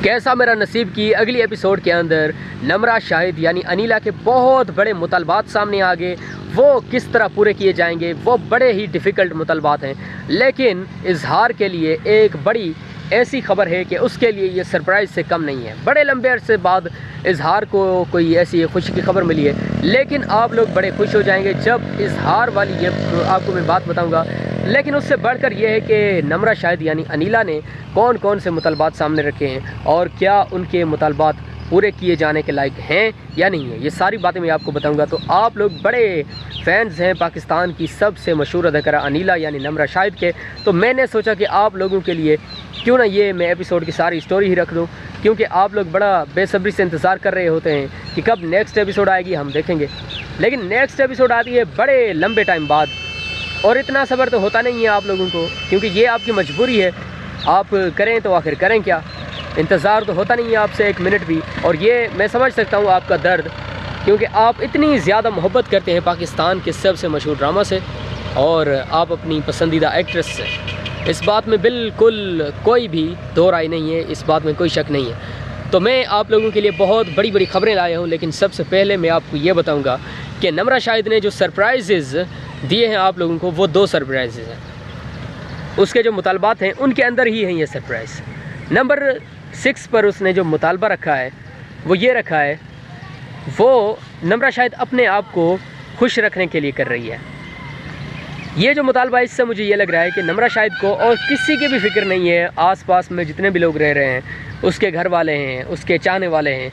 कैसा मेरा नसीब की अगली एपिसोड के अंदर नम्रा शाहिद यानी अनीला के बहुत बड़े मुतालबात सामने आ गए। वो किस तरह पूरे किए जाएंगे, वो बड़े ही डिफ़िकल्ट मुतालबात हैं, लेकिन इजहार के लिए एक बड़ी ऐसी खबर है कि उसके लिए ये सरप्राइज़ से कम नहीं है। बड़े लंबे अरसे बाद इजहार को कोई ऐसी खुशी की खबर मिली है, लेकिन आप लोग बड़े खुश हो जाएंगे जब इजहार वाली ये आपको मैं बात बताऊंगा। लेकिन उससे बढ़कर यह है कि नम्रा शाहिद यानी अनीला ने कौन कौन से मुतालबात सामने रखे हैं और क्या उनके मुतालबात पूरे किए जाने के लायक हैं या नहीं है, ये सारी बातें मैं आपको बताऊंगा। तो आप लोग बड़े फैंस हैं पाकिस्तान की सबसे मशहूर अदाकारा अनीला यानी नम्रा शाहिद के, तो मैंने सोचा कि आप लोगों के लिए क्यों ना ये मैं एपिसोड की सारी स्टोरी ही रख दूं, क्योंकि आप लोग बड़ा बेसब्री से इंतज़ार कर रहे होते हैं कि कब नेक्स्ट एपिसोड आएगी, हम देखेंगे। लेकिन नेक्स्ट एपिसोड आती है बड़े लंबे टाइम बाद, और इतना सब्र तो होता नहीं है आप लोगों को, क्योंकि ये आपकी मजबूरी है। आप करें तो आखिर करें क्या, इंतज़ार तो होता नहीं है आपसे एक मिनट भी। और ये मैं समझ सकता हूँ आपका दर्द, क्योंकि आप इतनी ज़्यादा मोहब्बत करते हैं पाकिस्तान के सबसे मशहूर ड्रामा से और आप अपनी पसंदीदा एक्ट्रेस से। इस बात में बिल्कुल कोई भी दो राय नहीं है, इस बात में कोई शक नहीं है। तो मैं आप लोगों के लिए बहुत बड़ी बड़ी खबरें लाया हूँ, लेकिन सबसे पहले मैं आपको ये बताऊँगा कि नम्रा शाहिद ने जो सरप्राइज़ दिए हैं आप लोगों को, वो 2 सरप्राइज़ हैं। उसके जो मुतालबात हैं उनके अंदर ही हैं ये सरप्राइज़। नंबर 6 पर उसने जो मुतालबा रखा है वो ये रखा है, वो नम्रा शाहिद अपने आप को खुश रखने के लिए कर रही है। ये जो मुतालबा, इससे मुझे ये लग रहा है कि नम्रा शाहिद को और किसी की भी फ़िक्र नहीं है, आसपास में जितने भी लोग रह रहे हैं, उसके घर वाले हैं, उसके चाहने वाले हैं,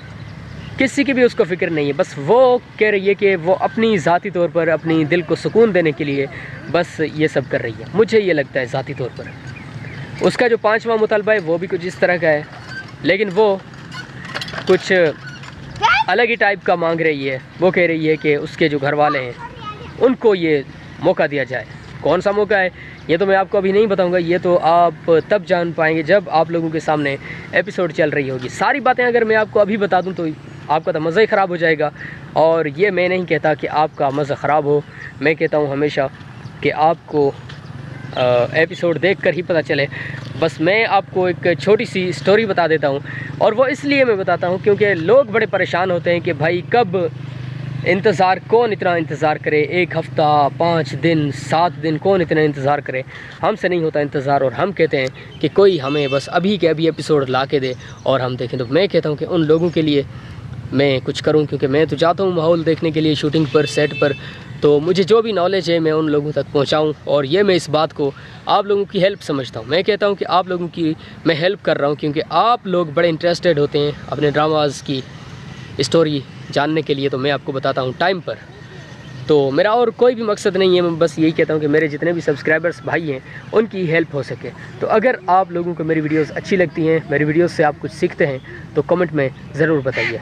किसी की भी उसको फ़िक्र नहीं है। बस वो कह रही है कि वो अपनी ज़ाती तौर पर अपनी दिल को सुकून देने के लिए बस ये सब कर रही है। मुझे ये लगता है ज़ाती तौर पर। उसका जो 5वां मुतालबा है वो भी कुछ इस तरह का है, लेकिन वो कुछ अलग ही टाइप का मांग रही है। वो कह रही है कि उसके जो घर वाले हैं उनको ये मौका दिया जाए। कौन सा मौका है ये तो मैं आपको अभी नहीं बताऊंगा, ये तो आप तब जान पाएंगे जब आप लोगों के सामने एपिसोड चल रही होगी। सारी बातें अगर मैं आपको अभी बता दूं तो आपका तो मज़ा ही ख़राब हो जाएगा। और ये मैं नहीं कहता कि आपका मज़ा ख़राब हो, मैं कहता हूँ हमेशा कि आपको एपिसोड देखकर ही पता चले। बस मैं आपको एक छोटी सी स्टोरी बता देता हूँ, और वो इसलिए मैं बताता हूँ क्योंकि लोग बड़े परेशान होते हैं कि भाई कब इंतज़ार, कौन इतना इंतज़ार करे, 1 हफ़्ता, 5 दिन, 7 दिन, कौन इतना इंतज़ार करे। हमसे नहीं होता इंतज़ार, और हम कहते हैं कि कोई हमें बस अभी के अभी एपिसोड ला के दे और हम देखें। तो मैं कहता हूँ कि उन लोगों के लिए मैं कुछ करूँ, क्योंकि मैं तो जाता हूँ माहौल देखने के लिए शूटिंग पर, सेट पर, तो मुझे जो भी नॉलेज है मैं उन लोगों तक पहुँचाऊँ। और ये मैं इस बात को आप लोगों की हेल्प समझता हूँ। मैं कहता हूँ कि आप लोगों की मैं हेल्प कर रहा हूँ, क्योंकि आप लोग बड़े इंटरेस्टेड होते हैं अपने ड्रामाज़ की स्टोरी जानने के लिए। तो मैं आपको बताता हूँ टाइम पर। तो मेरा और कोई भी मकसद नहीं है, मैं बस यही कहता हूँ कि मेरे जितने भी सब्सक्राइबर्स भाई हैं उनकी हेल्प हो सके। तो अगर आप लोगों को मेरी वीडियोस अच्छी लगती हैं, मेरी वीडियोस से आप कुछ सीखते हैं, तो कमेंट में ज़रूर बताइए।